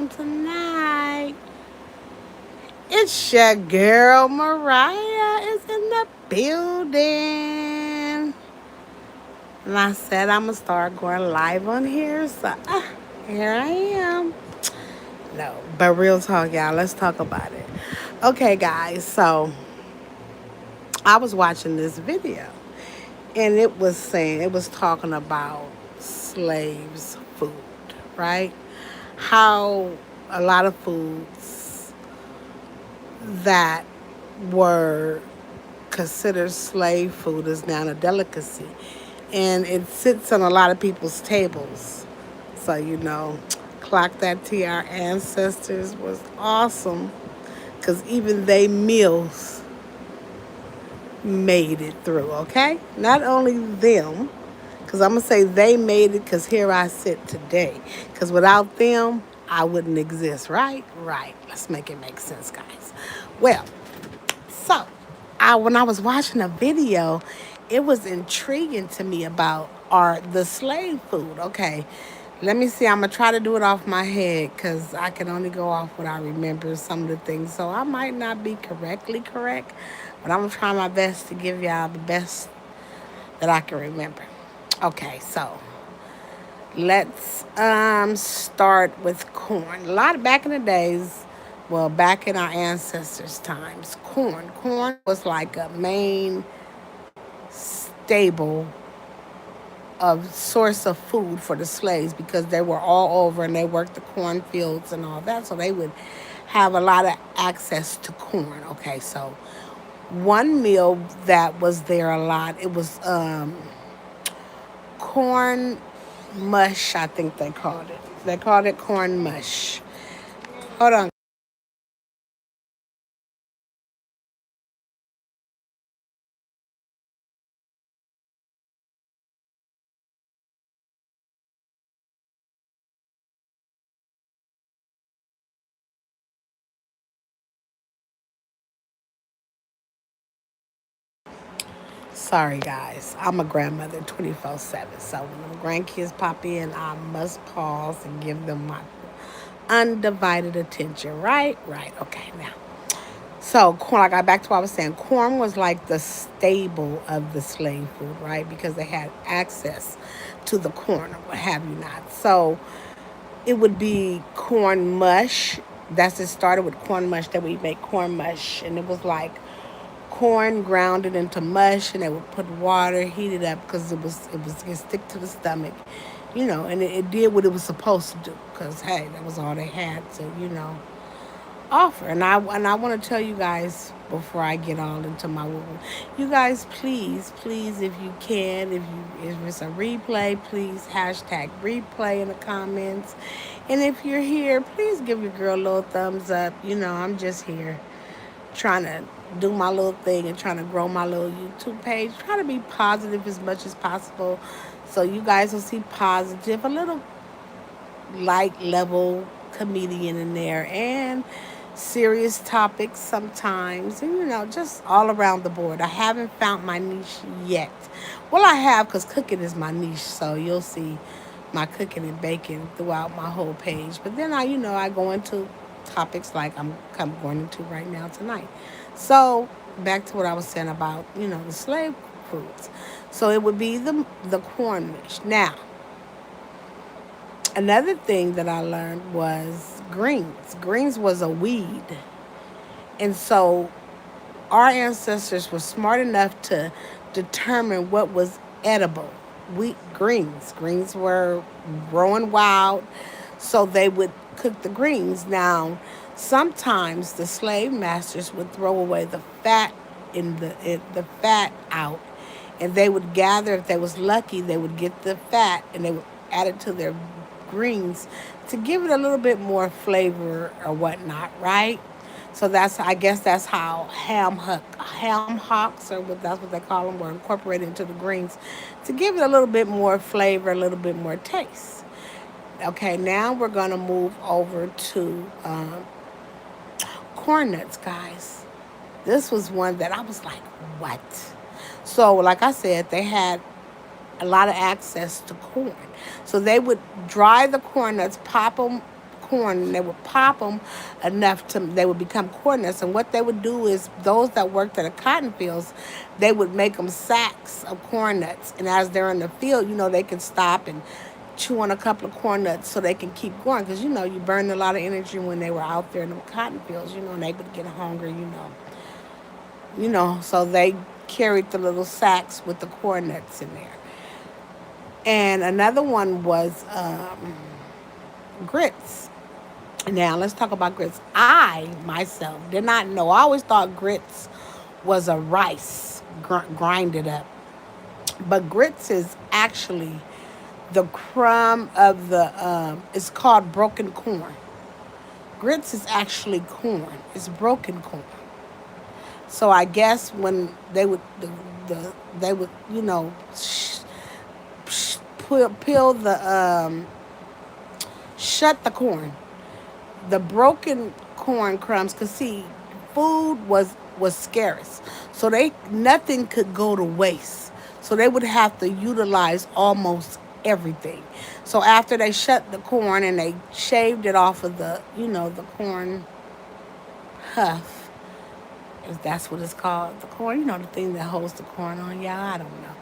tonight. It's your girl Mariah is in the building. And I said I'm going to start going live on here. So here I am. No, but real talk, y'all. Let's talk about it. Okay, guys. So I was watching this video and it was talking about slaves' food, right? How a lot of foods that were considered slave food is now a delicacy. And it sits on a lot of people's tables. So, clock that to our ancestors was awesome because even they meals made it through, okay? Not only them, because I'm going to say they made it because here I sit today. Because without them, I wouldn't exist, right? Right. Let's make it make sense, guys. Well, so when I was watching a video, it was intriguing to me about the slave food. Okay, let me see. I'm gonna try to do it off my head because I can only go off what I remember some of the things. So I might not be correctly correct, but I'm gonna try my best to give y'all the best that I can remember. Okay, so let's start with corn. A lot of back in the days, well, back in our ancestors' times, corn was like a main stable of source of food for the slaves because they were all over and they worked the cornfields and all that, so they would have a lot of access to corn. Okay, so one meal that was there a lot, it was corn mush, I think they called it. They called it corn mush. Hold on. Sorry, guys. I'm a grandmother 24/7. So when the grandkids pop in, I must pause and give them my undivided attention. Right? Right. Okay, now. So corn, I got back to what I was saying. Corn was like the staple of the slave food, right? Because they had access to the corn or what have you not. So it would be corn mush. It started with corn mush that we make corn mush. And it was like corn grounded into mush and they would put water, heat it up because it stick to the stomach, and it did what it was supposed to do because hey, that was all they had to, offer. And I want to tell you guys before I get all into my woo, you guys, please, if you can, if it's a replay, please hashtag replay in the comments. And if you're here, please give your girl a little thumbs up. I'm just here trying to do my little thing and trying to grow my little YouTube page. Try to be positive as much as possible so you guys will see positive, a little light level comedian in there, and serious topics sometimes, and just all around the board. I haven't found my niche yet. Well, I have because cooking is my niche, so you'll see my cooking and baking throughout my whole page. But then I go into topics like I'm going into right now tonight. So back to what I was saying about the slave foods. So it would be the corn mash. Now another thing that I learned was greens. Greens was a weed. And so our ancestors were smart enough to determine what was edible. Greens. Greens were growing wild, so they would cook the greens. Now, sometimes the slave masters would throw away the fat the fat out, and they would gather. If they was lucky, they would get the fat and they would add it to their greens to give it a little bit more flavor or whatnot, right? So I guess that's how ham hocks, or that's what they call them, were incorporated into the greens to give it a little bit more flavor, a little bit more taste. Okay, now we're gonna move over to corn nuts, guys. This was one that I was like, what? So, like I said, they had a lot of access to corn. So they would dry the corn nuts, pop them corn, and they would pop them enough to they would become corn nuts. And what they would do is those that worked at the cotton fields, they would make them sacks of corn nuts. And as they're in the field, they can stop and chew on a couple of corn nuts so they can keep going. Because you burned a lot of energy when they were out there in the cotton fields. And they would get hungry. So they carried the little sacks with the corn nuts in there. And another one was grits. Now, let's talk about grits. I, myself, did not know. I always thought grits was a rice grinded up. But grits is actually the crumb of it's called broken corn. Grits is actually corn. It's broken corn. So I guess when they would, they would, peel shut the corn, the broken corn crumbs. Cause see, food was scarce, so nothing could go to waste. So they would have to utilize almost everything. So after they shut the corn and they shaved it off of the corn huff, if that's what it's called, the corn, the thing that holds the corn on. Yeah, I don't know.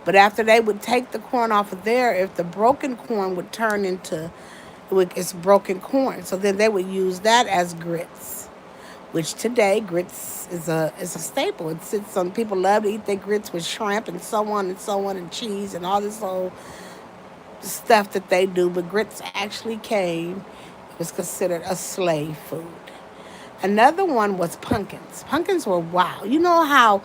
But after they would take the corn off of there, if the broken corn would turn into it's broken corn. So then they would use that as grits, which today grits is a staple. It sits on people love to eat their grits with shrimp and so on and so on and cheese and all this old stuff that they do. But grits actually it was considered a slave food. Another one was pumpkins. Pumpkins were wild. You know how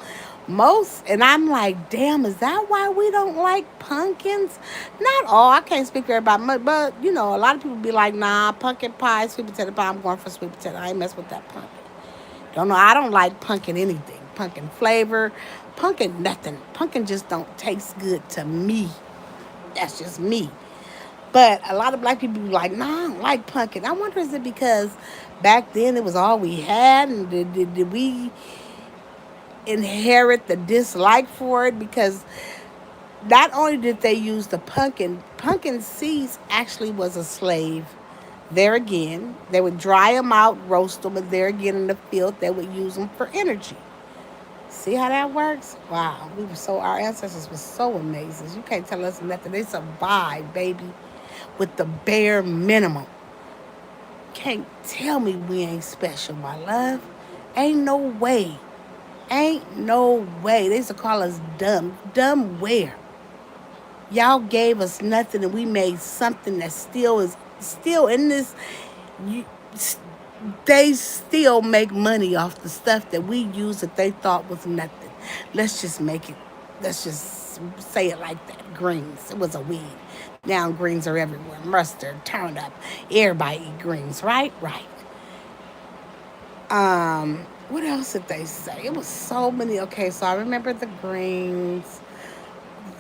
and I'm like, damn, is that why we don't like pumpkins? Not all. I can't speak for everybody, but a lot of people be like, nah, pumpkin pie, sweet potato pie. I'm going for sweet potato. I ain't mess with that pumpkin. Don't know. I don't like pumpkin anything. Pumpkin flavor, pumpkin nothing. Pumpkin just don't taste good to me. That's just me. But a lot of black people be like, nah, I don't like pumpkin. I wonder, is it because back then it was all we had, and did we inherit the dislike for it? Because not only did they use the pumpkin seeds actually was a slave. There again, they would dry them out, roast them, and there again in the field, they would use them for energy. See how that works? Wow, our ancestors were so amazing. You can't tell us nothing. They survived, baby, with the bare minimum. Can't tell me we ain't special, my love. Ain't no way. Ain't no way. They used to call us dumb. Dumb where? Y'all gave us nothing and we made something that still in this. They still make money off the stuff that we use that they thought was nothing. Let's just say it like that. Greens. It was a weed. Now greens are everywhere. Mustard, turnip. Everybody eat greens, right? Right. What else did they say? It was so many. Okay, so I remember the greens,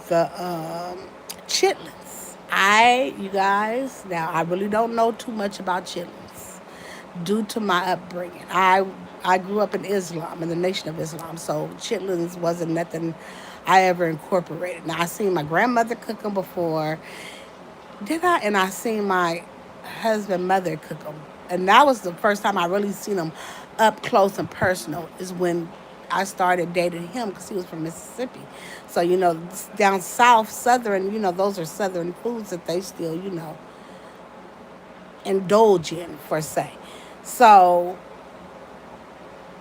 the chitlins. You guys, now I really don't know too much about chitlins due to my upbringing. I grew up in Islam, in the Nation of Islam, so chitlins wasn't nothing I ever incorporated. Now I seen my grandmother cook them before, did I? And I seen my husband mother cook them, and that was the first time I really seen them up close and personal. Is when I started dating him, because he was from Mississippi. So down south, southern, those are southern foods that they still indulge in, per se. So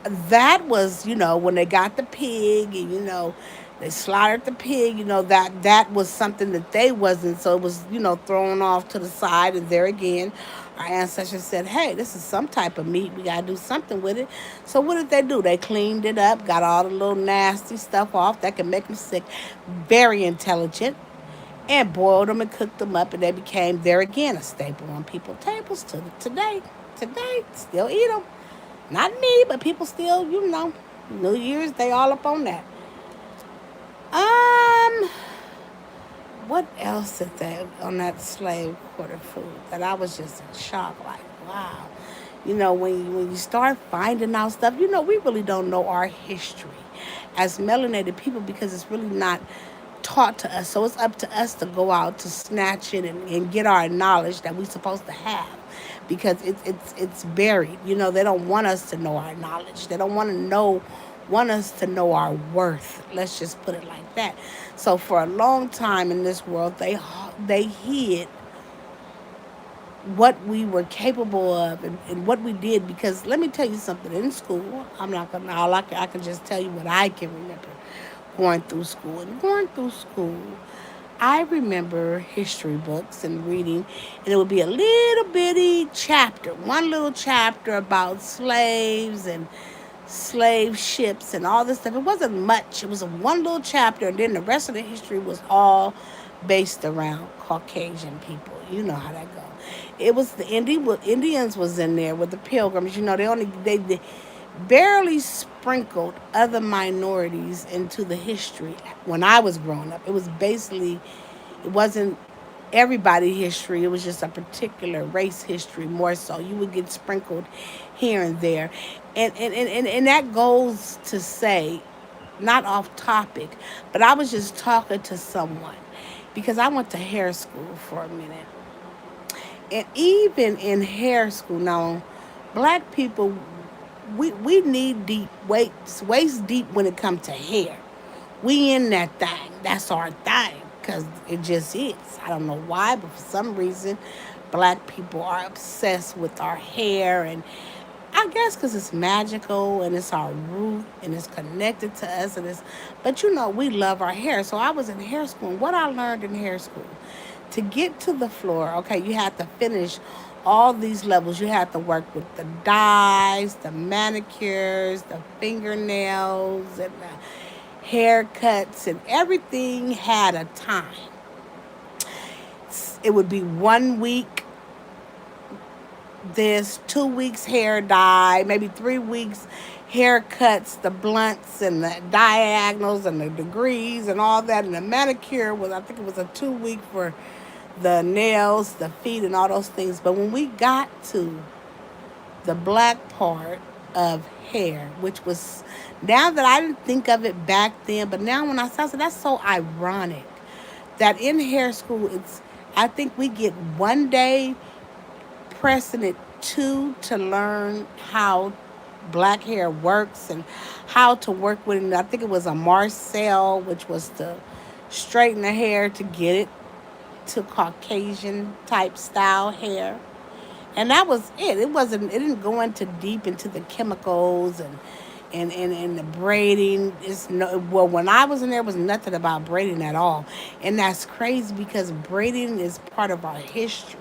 that was, when they got the pig and, they slaughtered the pig, that was something that they wasn't. So it was, thrown off to the side. And there again, our ancestors said, hey, this is some type of meat. We got to do something with it. So what did they do? They cleaned it up, got all the little nasty stuff off that can make them sick. Very intelligent. And boiled them and cooked them up. And they became, there again, a staple on people's tables to today. Today, still eat them. Not me, but people still, New Year's, they all up on that. What else did they on that slave quarter food that I was just in shock? Like, wow. When you start finding out stuff, we really don't know our history as melanated people, because it's really not taught to us. So it's up to us to go out to snatch it and get our knowledge that we're supposed to have, because it's buried. You know, they don't want us to know our knowledge. They don't want us to know our worth. Let's just put it like that. So for a long time in this world, they hid what we were capable of, and what we did. Because let me tell you something, in school, I'm not gonna, I can just tell you what I can remember going through school. I remember history books and reading, and it would be a little bitty chapter, one little chapter about slaves and slave ships and all this stuff. It wasn't much. It was a one little chapter, and then the rest of the history was all based around Caucasian people. You know how that goes. It was the Indians was in there with the Pilgrims. You know, they barely sprinkled other minorities into the history when I was growing up. It was basically, it wasn't everybody history. It was just a particular race history more so. You would get sprinkled here and there. And that goes to say, not off topic, but I was just talking to someone because I went to hair school for a minute. And even in hair school now, black people, we need deep, waist deep when it comes to hair. We in that thing. That's our thing, because it just is. I don't know why, but for some reason, black people are obsessed with our hair. And I guess because it's magical and it's our root and it's connected to us. But you know, we love our hair. So I was in hair school. And what I learned in hair school, to get to the floor, okay, you had to finish all these levels. You had to work with the dyes, the manicures, the fingernails, and the haircuts, and everything had a time. It would be 1 week this, 2 weeks hair dye, maybe 3 weeks haircuts, the blunts and the diagonals and the degrees and all that. And the manicure was, I think it was a 2 week for the nails, the feet, and all those things. But when we got to the black part of hair, which was, now that I didn't think of it back then, but now when I saw it, that's so ironic that in hair school, I think we get 1 day precedent to learn how black hair works and how to work with it. I think it was a Marcel, which was to straighten the hair to get it to Caucasian type style hair. And that was it. It didn't go into deep into the chemicals and the braiding. Well, when I was in there, was nothing about braiding at all. And that's crazy because braiding is part of our history.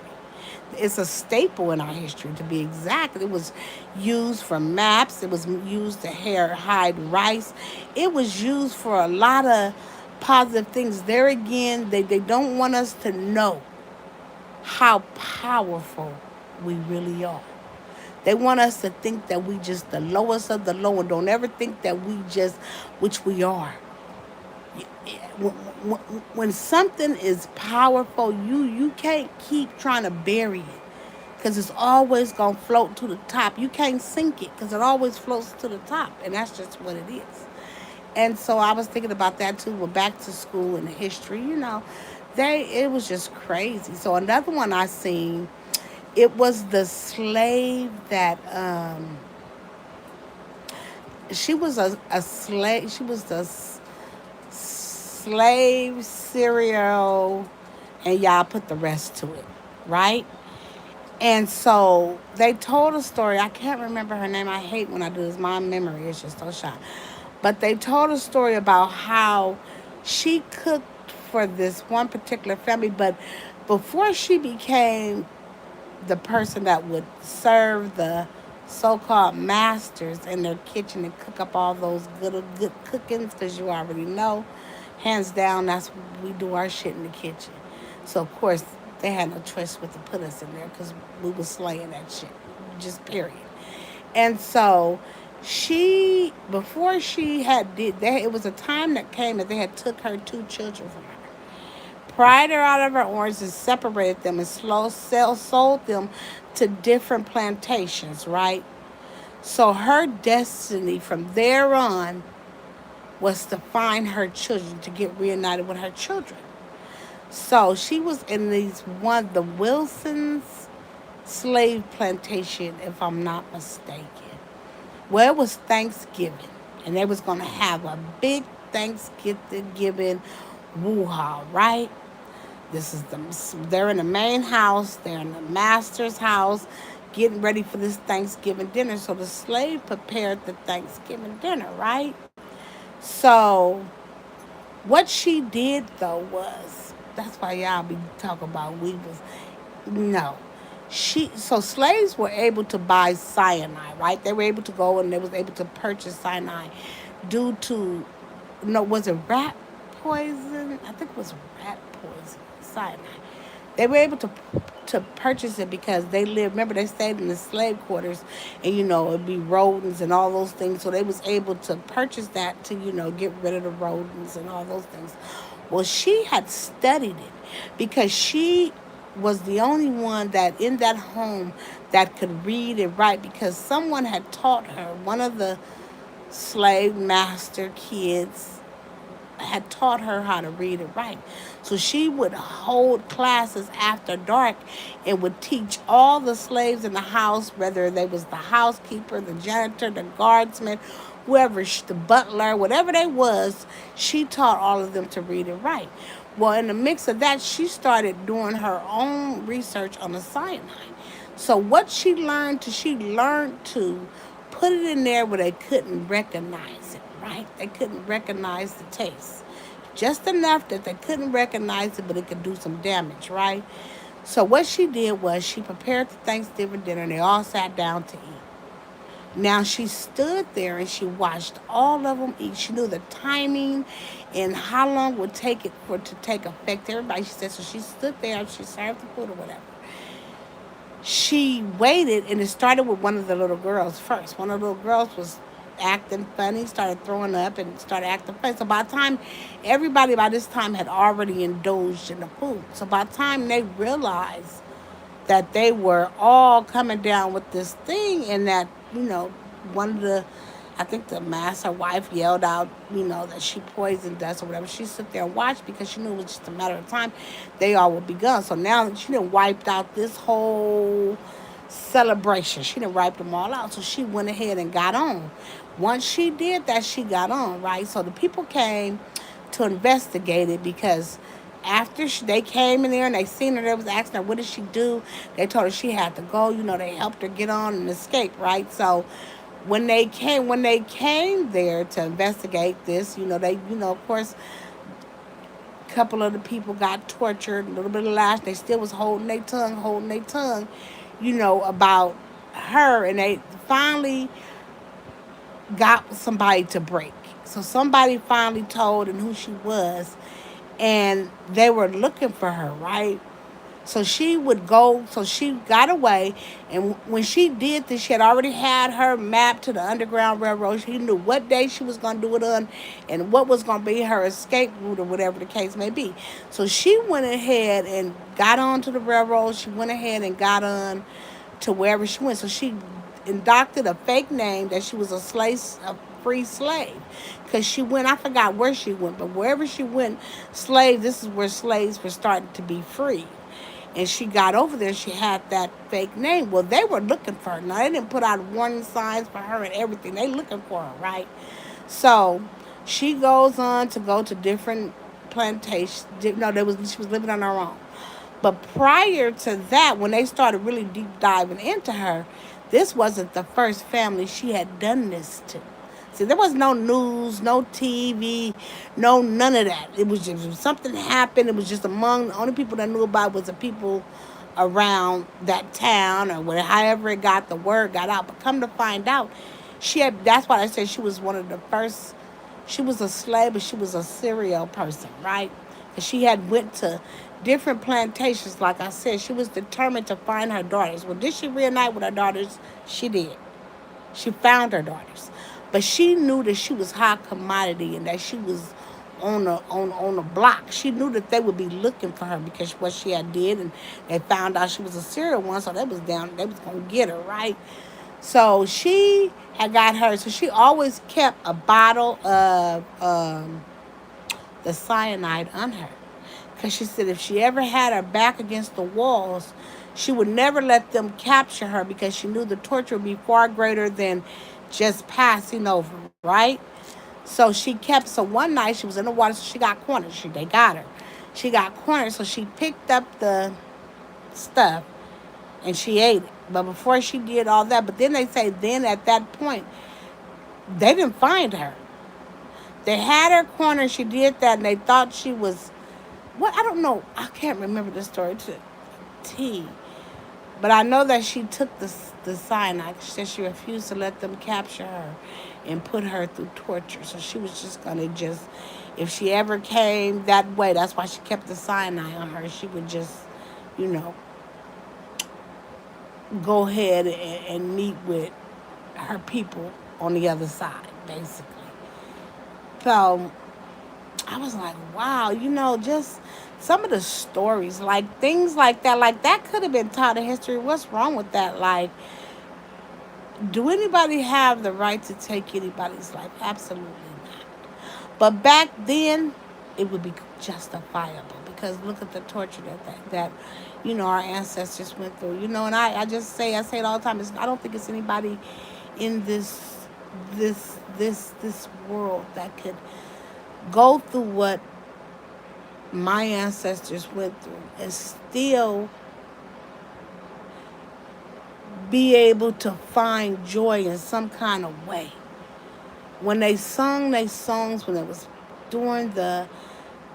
It's a staple in our history, to be exact. It was used for maps. It was used to hide rice. It was used for a lot of positive things. There again, they don't want us to know how powerful we really are. They want us to think that we just the lowest of the low, and don't ever think that we just, which we are. When something is powerful, you can't keep trying to bury it, because it's always going to float to the top. You can't sink it because it always floats to the top, and that's just what it is. And so I was thinking about that too. We're back to school and history, it was just crazy. So another one I seen, it was the slave that she was a slave. She was the slave cereal, and y'all put the rest to it, right? And so they told a story. I can't remember her name. I hate when I do this. My memory is just so shot. But they told a story about how she cooked for this one particular family. But before she became the person that would serve the so-called masters in their kitchen and cook up all those good cookings, because you already know, hands down, that's we do our shit in the kitchen. So of course they had no choice but to put us in there because we was slaying that shit, just period. And so before she had did that, it was a time that came that they had took her 2 children from her, pried her out of her oranges, separated them, and sold them to different plantations, right? So her destiny from there on was to find her children, to get reunited with her children. So she was in the Wilson's slave plantation, if I'm not mistaken. Well, it was Thanksgiving, and they was gonna have a big Thanksgiving woo-ha, right? This is they're in the main house, they're in the master's house, getting ready for this Thanksgiving dinner. So the slave prepared the Thanksgiving dinner, right? So what she did though was, that's why y'all be talking about we was, no. So slaves were able to buy cyanide, right? They were able to go and they was able to purchase cyanide due to, no, was it rat poison? I think it was rat poison, cyanide. They were able to purchase it because they lived. Remember, they stayed in the slave quarters, and it'd be rodents and all those things. So they was able to purchase that to get rid of the rodents and all those things. Well, she had studied it because she was the only one that in that home that could read and write because someone had taught her. One of the slave master kids had taught her how to read and write. So she would hold classes after dark and would teach all the slaves in the house, whether they was the housekeeper, the janitor, the guardsman, whoever, the butler, whatever they was, she taught all of them to read and write. Well, in the mix of that, she started doing her own research on the cyanide. So what she learned to put it in there where they couldn't recognize it, right? They couldn't recognize the taste. Just enough that they couldn't recognize it, but it could do some damage, right? So what she did was she prepared the Thanksgiving dinner and they all sat down to eat. Now she stood there and she watched all of them eat. She knew the timing and how long it would take it for it to take effect. Everybody, she said, so she stood there and she served the food or whatever. She waited and it started with one of the little girls first. One of the little girls was acting funny, started throwing up and started acting funny. So by the time everybody by this time had already indulged in the food. So by the time they realized that they were all coming down with this thing and that, one of the I think the master wife yelled out, that she poisoned us or whatever. She stood there and watched because she knew it was just a matter of time. They all would be gone. So now she done wiped out this whole celebration. She done wiped them all out. So she went ahead and got on. Once she did that, she got on, right? So the people came to investigate it because after they came in there and they seen her, they was asking her, what did she do? They told her she had to go. They helped her get on and escape, right? So when they came there to investigate this, of course, a couple of the people got tortured, a little bit of lash. They still was holding their tongue, about her, and they finally got somebody to break. So somebody finally told and who she was, and they were looking for her, right? So she would go, so she got away. And when she did this, she had already had her map to the Underground Railroad. She knew what day she was going to do it on and what was going to be her escape route or whatever the case may be. So she went ahead and got onto the railroad. She went ahead and got on to wherever she went. So she indocted a fake name that she was a free slave. Because she went, I forgot where she went, but wherever she went, this is where slaves were starting to be free. And she got over there, she had that fake name. Well, they were looking for her. Now, they didn't put out warning signs for her and everything. They looking for her, right? So she goes on to go to different plantations. No, she was living on her own. But prior to that, when they started really deep diving into her, this wasn't the first family she had done this to. See, there was no news, no TV, no none of that. It was just if something happened. It was just among the only people that knew about it was the people around that town or where, however it got, the word got out. But come to find out, she had. That's why I said she was one of the first. She was a slave, but she was a serial person, right? And she had went to different plantations. Like I said, she was determined to find her daughters. Well, did she reunite with her daughters? She did. She found her daughters. But she knew that she was high commodity and that she was on a block. She knew that they would be looking for her because what she had did, and they found out she was a serial one, so they was gonna get her, right? So she had got hurt. So she always kept a bottle of the cyanide on her. Because she said if she ever had her back against the walls, she would never let them capture her because she knew the torture would be far greater than just passing over, right? So she kept, so one night she was in the water, so she got cornered. They got her. She got cornered, so she picked up the stuff and she ate it. But before she did all that, but then they say then at that point, they didn't find her. They had her cornered, she did that, and they thought she was, what, I don't know. I can't remember the story to T. But I know that she took the cyanide. She said she refused to let them capture her and put her through torture. So she was just gonna just, if she ever came that way, that's why she kept the cyanide on her. She would just, you know, go ahead and meet with her people on the other side, basically. So I was like, wow, just some of the stories, like things like that could have been taught in history. What's wrong with that? Like, do anybody have the right to take anybody's life? Absolutely not. But back then, it would be justifiable because look at the torture that our ancestors went through. And I just I say it all the time. I don't think it's anybody in this world that could go through what my ancestors went through and still be able to find joy in some kind of way. When they sung their songs, when it was during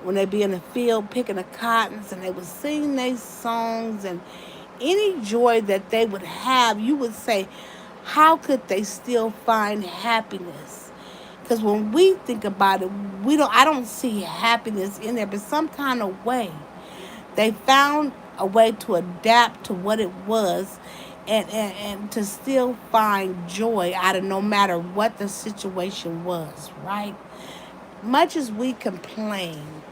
when they be in the field picking the cottons and they would sing their songs and any joy that they would have, you would say, how could they still find happiness? Because when we think about it, I don't see happiness in there, but some kind of way they found a way to adapt to what it was and to still find joy out of no matter what the situation was, right? Much as we complain,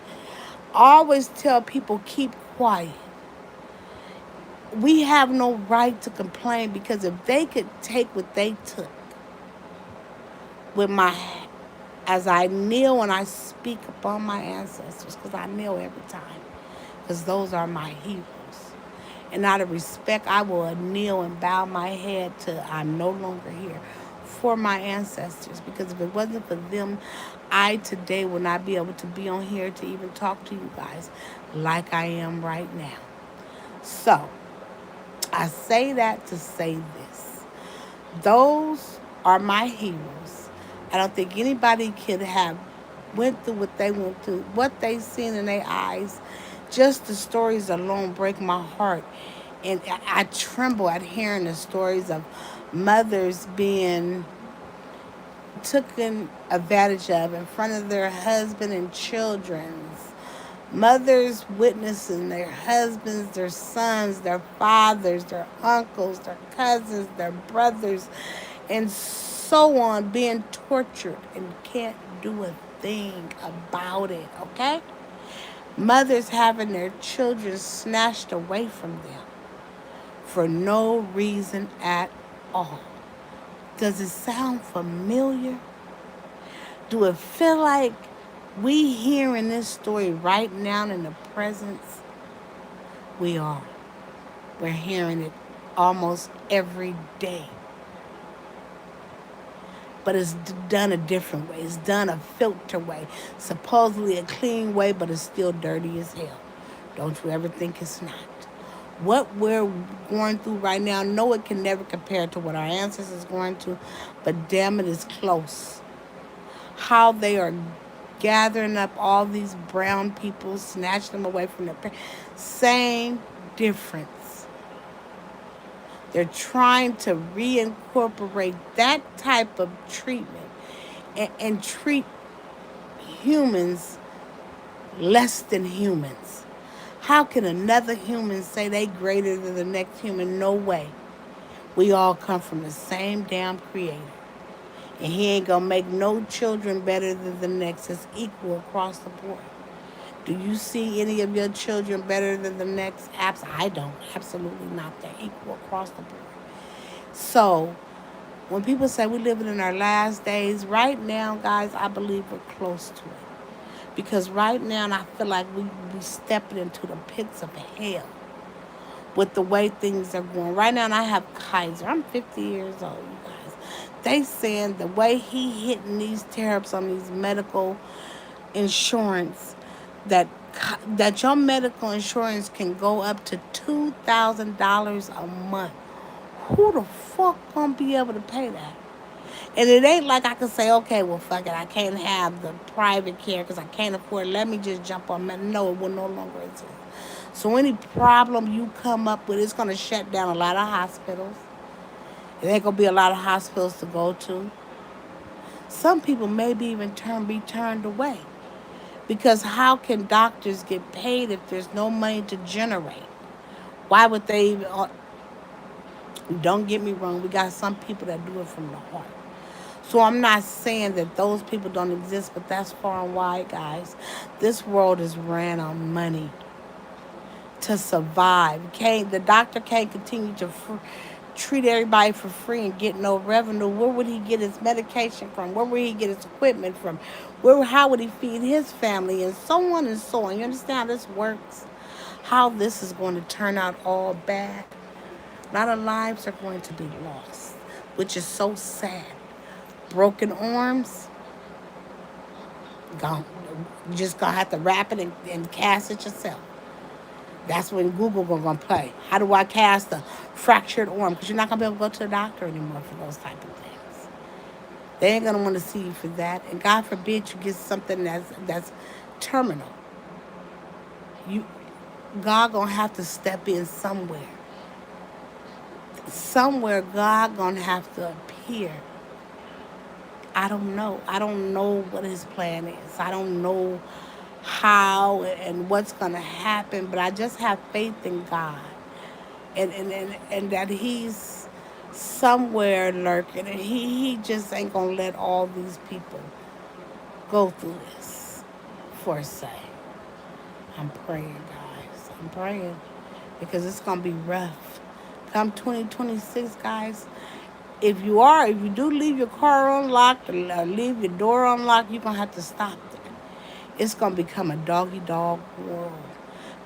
always tell people keep quiet. We have no right to complain because if they could take what they took with my as I kneel and I speak upon my ancestors, because I kneel every time, because those are my heroes. And out of respect, I will kneel and bow my head to I'm no longer here for my ancestors. Because if it wasn't for them, I today would not be able to be on here to even talk to you guys like I am right now. So, I say that to say this. Those are my heroes. I don't think anybody could have went through what they went through, what they seen in their eyes. Just the stories alone break my heart. And I tremble at hearing the stories of mothers being taken advantage of in front of their husband and children's. Mothers witnessing their husbands, their sons, their fathers, their uncles, their cousins, their brothers, and so on being tortured and can't do a thing about it, okay? Mothers having their children snatched away from them for no reason at all. Does it sound familiar? Do it feel like we hearing this story right now in the presence? We are. We're hearing it almost every day. But it's done a different way. It's done a filter way. Supposedly a clean way, but it's still dirty as hell. Don't you ever think it's not. What we're going through right now, no, it can never compare to what our ancestors going to, but damn it is close. How they are gathering up all these brown people, snatching them away from their parents. Same difference. They're trying to reincorporate that type of treatment and treat humans less than humans. How can another human say they greater than the next human? No way. We all come from the same damn creator. And he ain't gonna make no children better than the next. It's equal across the board. Do you see any of your children better than the next? I don't. Absolutely not. They're equal across the board. So When people say we're living in our last days, right now, guys, I believe we're close to it. Because right now, I feel like we stepping into the pits of hell with the way things are going. Right now, and I have Kaiser. I'm 50 years old, you guys. They saying the way he hitting these tariffs on these medical insurance, that that your medical insurance can go up to $2,000 a month. Who the fuck gonna be able to pay that? And it ain't like I can say, okay, well, fuck it, I can't have the private care because I can't afford it. Let me just jump on med. No, it will no longer exist. So any problem you come up with, it's gonna shut down a lot of hospitals. It ain't gonna be a lot of hospitals to go to. Some people maybe even be turned away. Because how can doctors get paid if there's no money to generate? Why would they even? Don't get me wrong, we got some people that do it from the heart. So I'm not saying that those people don't exist, but that's far and wide, guys. This world is ran on money to survive. The doctor can't continue to treat everybody for free and get no revenue. Where would he get his medication from? Where would he get his equipment from? How would he feed his family? And so on and so on. You understand how this works? How this is going to turn out all bad? A lot of lives are going to be lost, which is so sad. Broken arms, gone. You just gonna have to wrap it and cast it yourself. That's when Google gonna play. How do I cast a fractured arm? Because you're not gonna be able to go to the doctor anymore for those type of things. They ain't gonna want to see you for that. And God forbid you get something that's terminal. You God gonna have to step in somewhere. Somewhere God gonna have to appear. I don't know. I don't know what his plan is. I don't know how and what's going to happen, but I just have faith in God. And that he's somewhere lurking. And he just ain't going to let all these people go through this for say. I'm praying, guys. I'm praying because it's going to be rough. Come 2026, guys, if you do leave your car unlocked or leave your door unlocked, you're going to have to stop there. It's going to become a doggy dog world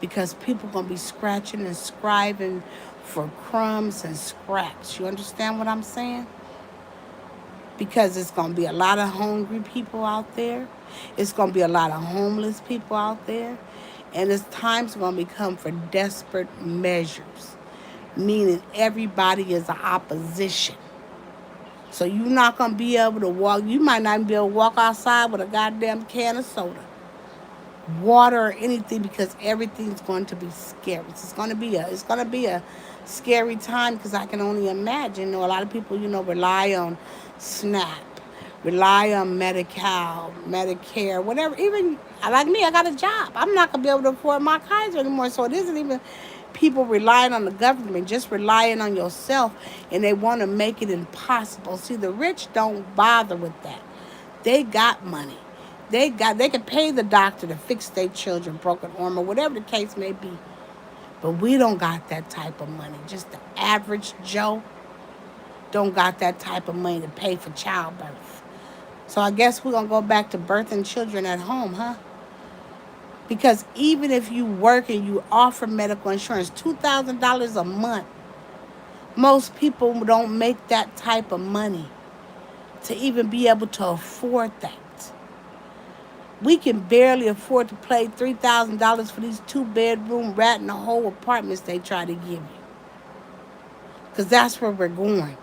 because people are going to be scratching and scribing for crumbs and scraps. You understand what I'm saying? Because it's going to be a lot of hungry people out there. It's going to be a lot of homeless people out there. And it's time's going to become for desperate measures, meaning everybody is an opposition. So you're not going to be able to walk. You might not even be able to walk outside with a goddamn can of soda, water, or anything because everything's going to be scary. It's going to be a scary time because I can only imagine. A lot of people, rely on SNAP, rely on Medi-Cal, Medicare, whatever. Even like me, I got a job. I'm not going to be able to afford my Kaiser anymore. So it isn't even people relying on the government, just relying on yourself, and they want to make it impossible. See, the rich don't bother with that. They got money. They can pay the doctor to fix their children broken arm or whatever the case may be. But we don't got that type of money. Just the average Joe don't got that type of money to pay for childbirth. So I guess we're gonna go back to birthing children at home, huh? Because even if you work and you offer medical insurance, $2,000 a month, most people don't make that type of money to even be able to afford that. We can barely afford to pay $3,000 for these 2-bedroom rat in the hole apartments they try to give you. Because that's where we're going.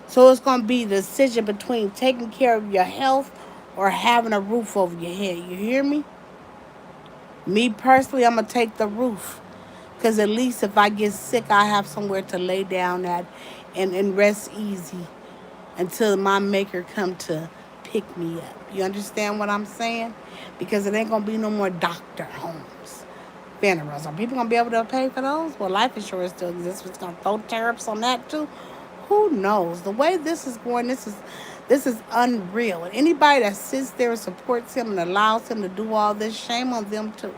So it's going to be the decision between taking care of your health or having a roof over your head. You hear me? Me personally, I'm going to take the roof. Because at least if I get sick, I have somewhere to lay down at and rest easy until my maker come to pick me up. You understand what I'm saying? Because it ain't going to be no more doctor homes, funerals. Are people going to be able to pay for those? Well, life insurance still exists. It's going to throw tariffs on that too. Who knows? The way this is going, this is unreal. And anybody that sits there and supports him and allows him to do all this, shame on them too.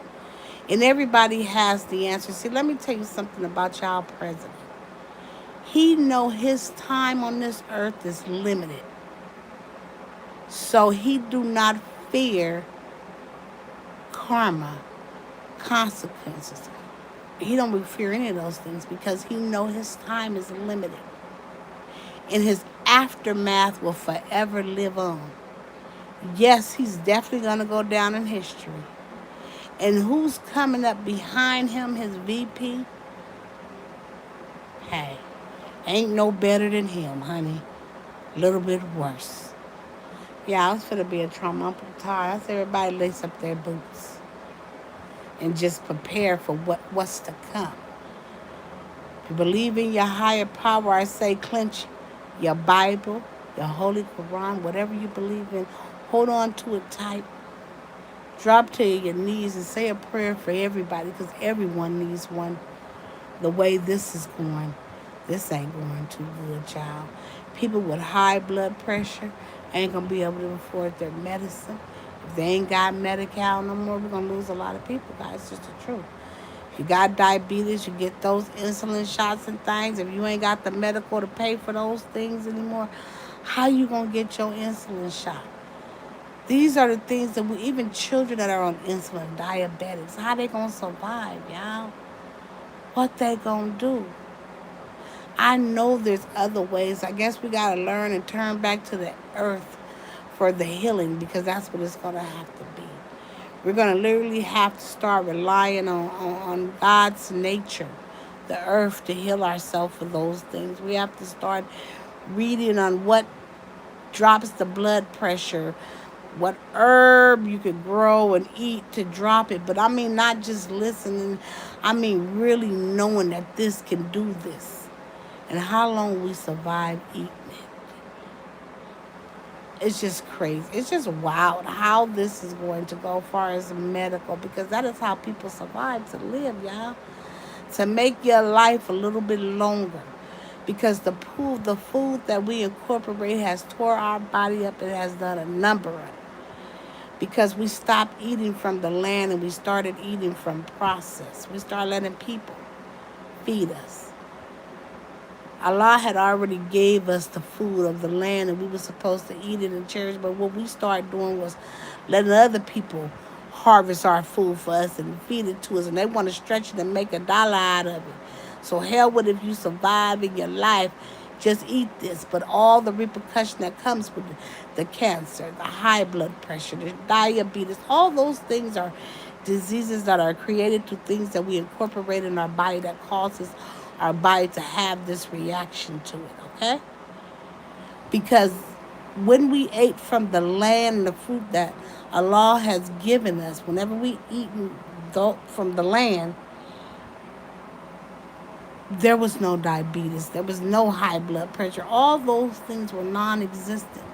And everybody has the answer. See, let me tell you something about y'all president. He know his time on this earth is limited. So he do not fear karma, consequences. He don't fear any of those things because he know his time is limited. And his aftermath will forever live on. Yes, he's definitely going to go down in history. And who's coming up behind him, his VP? Hey, ain't no better than him, honey. A little bit worse. Yeah, I was finna be a trauma. I'm tired. I said everybody lace up their boots and just prepare for what's to come. If you believe in your higher power, I say clench your Bible, your Holy Quran, whatever you believe in. Hold on to it tight. Drop to your knees and say a prayer for everybody because everyone needs one. The way this is going, this ain't going too good, child. People with high blood pressure ain't gonna be able to afford their medicine. If they ain't got Medi-Cal no more, we're gonna lose a lot of people, guys. It's just the truth. If you got diabetes, you get those insulin shots and things. If you ain't got the medical to pay for those things anymore, how you gonna get your insulin shot? These are the things that even children that are on insulin, diabetics, how they gonna survive, y'all? What they gonna do? I know there's other ways. I guess we gotta learn and turn back to the earth for the healing because that's what it's gonna have to be. We're gonna literally have to start relying on God's nature, the earth, to heal ourselves for those things. We have to start reading on what drops the blood pressure, what herb you could grow and eat to drop it. But I mean, not just listening, I mean, really knowing that this can do this and how long we survive eating it. It's just crazy. It's just wild how this is going to go as far as medical because that is how people survive to live, y'all. To make your life a little bit longer. Because the food that we incorporate has tore our body up. It has done a number of it. Because we stopped eating from the land and we started eating from process. We started letting people feed us. Allah had already gave us the food of the land and we were supposed to eat it in church, but what we started doing was letting other people harvest our food for us and feed it to us, and they want to stretch it and make $1 out of it. So hell with if you survive in your life, just eat this. But all the repercussion that comes with the cancer, the high blood pressure, the diabetes, all those things are diseases that are created through things that we incorporate in our body that causes our body to have this reaction to it, okay? Because when we ate from the land and the fruit that Allah has given us, whenever we eat from the land, there was no diabetes, there was no high blood pressure. All those things were non-existent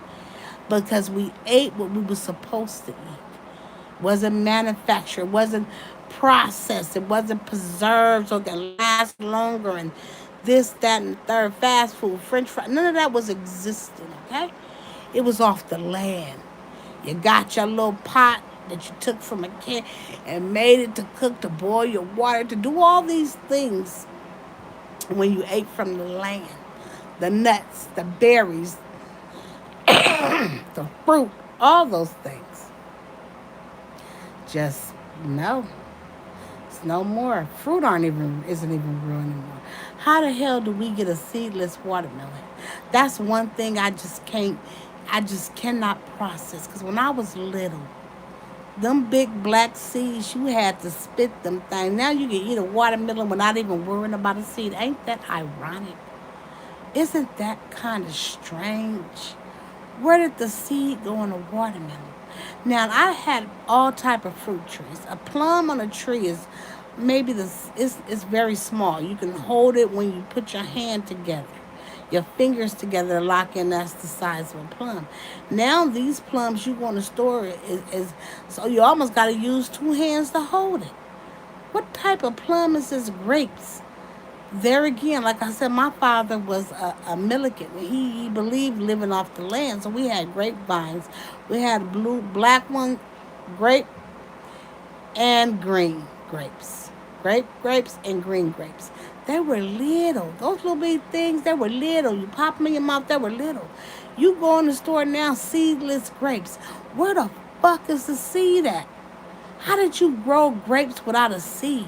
because we ate what we were supposed to eat. Wasn't manufactured, wasn't processed, it wasn't preserved so it can last longer and this, that, and the third. Fast food, French fries, none of that was existing, okay? It was off the land. You got your little pot that you took from a can and made it to cook, to boil your water, to do all these things when you ate from the land. The nuts, the berries, the fruit, all those things. Just no. It's no more. Fruit isn't even real anymore. How the hell do we get a seedless watermelon? That's one thing I just cannot process. Because when I was little, them big black seeds, you had to spit them things. Now you can eat a watermelon without even worrying about a seed. Ain't that ironic? Isn't that kind of strange? Where did the seed go in a watermelon? Now I had all type of fruit trees. A plum on a tree is maybe it's very small. You can hold it when you put your hand together, your fingers together to lock in. That's the size of a plum. Now these plums you want to store is so you almost got to use two hands to hold it. What type of plum is this? Grapes. There again, like I said, my father was a Millican. He believed living off the land, so we had grapevines. We had black one, grape, and green grapes. Grapes and green grapes. They were little. Those little bitty things, they were little. You pop them in your mouth, they were little. You go in the store now, seedless grapes. Where the fuck is the seed at? How did you grow grapes without a seed?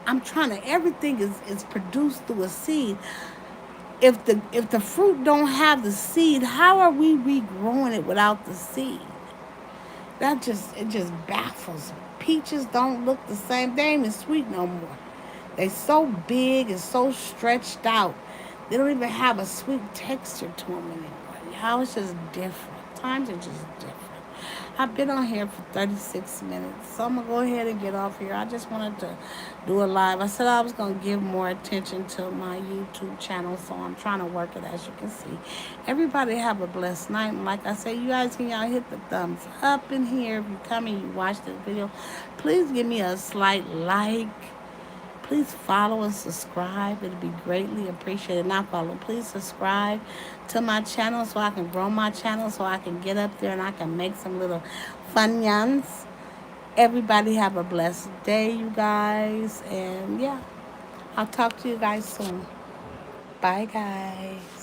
I'm trying to. Everything is produced through a seed. If the fruit don't have the seed, how are we regrowing it without the seed? It just baffles me. Peaches don't look the same. They ain't even sweet no more. They so big and so stretched out. They don't even have a sweet texture to them anymore. How it's just different. Times are just different. I've been on here for 36 minutes, so I'm gonna go ahead and get off here. I just wanted to do a live. I said I was gonna give more attention to my YouTube channel, so I'm trying to work it, as you can see. Everybody have a blessed night, and like I said, you guys can y'all hit the thumbs up in here if you come and you watch this video. Please give me a slight like. Please follow and subscribe. It'll be greatly appreciated. Not follow. Please subscribe to my channel so I can grow my channel, so I can get up there and I can make some little fun yans. Everybody have a blessed day, you guys. And yeah, I'll talk to you guys soon. Bye, guys.